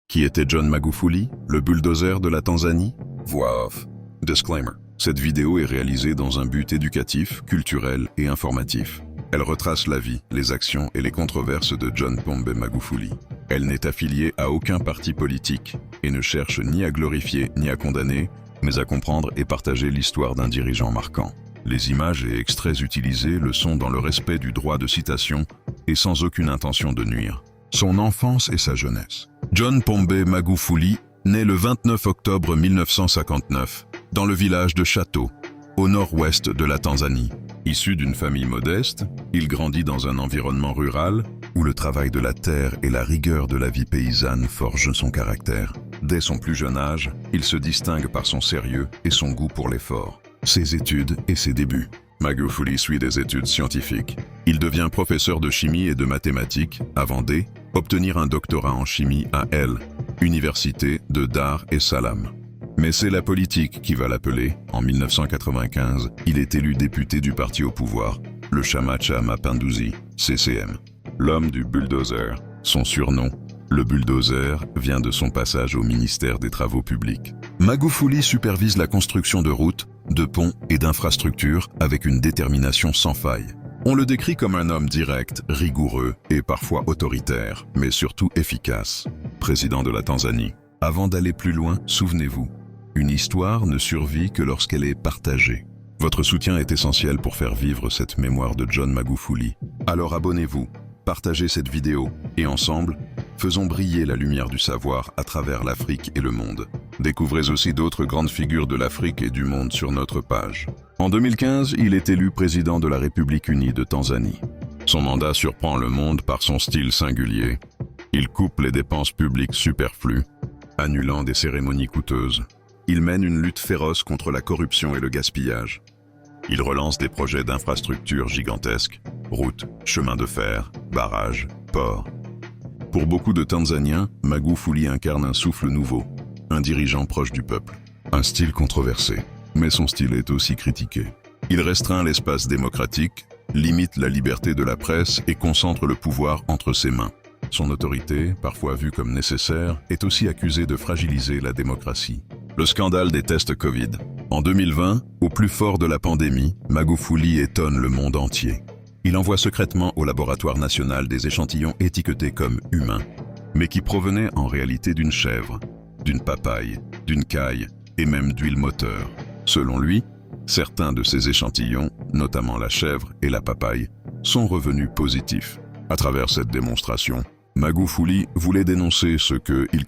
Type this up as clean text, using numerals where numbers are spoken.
Qui était John Magufuli, le bulldozer de la Tanzanie? Voix off. Disclaimer. Cette vidéo est réalisée dans un but éducatif, culturel et informatif. Elle retrace la vie, les actions et les controverses de John Pombe Magufuli. Elle n'est affiliée à aucun parti politique et ne cherche ni à glorifier ni à condamner, mais à comprendre et partager l'histoire d'un dirigeant marquant. Les images et extraits utilisés le sont dans le respect du droit de citation et sans aucune intention de nuire. Son enfance et sa jeunesse. John Pombe Magufuli naît le 29 octobre 1959 dans le village de Chato, au nord-ouest de la Tanzanie. Issu d'une famille modeste, il grandit dans un environnement rural où le travail de la terre et la rigueur de la vie paysanne forgent son caractère. Dès son plus jeune âge, il se distingue par son sérieux et son goût pour l'effort. Ses études et ses débuts. Magufuli suit des études scientifiques. Il devient professeur de chimie et de mathématiques avant d'obtenir un doctorat en chimie à Université de Dar es Salaam. Mais c'est la politique qui va l'appeler. En 1995, il est élu député du parti au pouvoir, le Chama Cha Mapinduzi, CCM. L'homme du bulldozer. Son surnom, le bulldozer, vient de son passage au ministère des Travaux publics. Magufuli supervise la construction de routes, de ponts et d'infrastructures avec une détermination sans faille. On le décrit comme un homme direct, rigoureux et parfois autoritaire, mais surtout efficace. Président de la Tanzanie. Avant d'aller plus loin, souvenez-vous, une histoire ne survit que lorsqu'elle est partagée. Votre soutien est essentiel pour faire vivre cette mémoire de John Magufuli. Alors abonnez-vous, partagez cette vidéo et ensemble, faisons briller la lumière du savoir à travers l'Afrique et le monde. Découvrez aussi d'autres grandes figures de l'Afrique et du monde sur notre page. En 2015, il est élu président de la République unie de Tanzanie. Son mandat surprend le monde par son style singulier. Il coupe les dépenses publiques superflues, annulant des cérémonies coûteuses. Il mène une lutte féroce contre la corruption et le gaspillage. Il relance des projets d'infrastructures gigantesques, routes, chemins de fer, barrages, ports. Pour beaucoup de Tanzaniens, Magufuli incarne un souffle nouveau, un dirigeant proche du peuple. Un style controversé, mais son style est aussi critiqué. Il restreint l'espace démocratique, limite la liberté de la presse et concentre le pouvoir entre ses mains. Son autorité, parfois vue comme nécessaire, est aussi accusée de fragiliser la démocratie. Le scandale des tests Covid. En 2020, au plus fort de la pandémie, Magufuli étonne le monde entier. Il envoie secrètement au laboratoire national des échantillons étiquetés comme humains, mais qui provenaient en réalité d'une chèvre, d'une papaye, d'une caille et même d'huile moteur. Selon lui, certains de ces échantillons, notamment la chèvre et la papaye, sont revenus positifs. À travers cette démonstration, Magufuli voulait dénoncer ce qu'il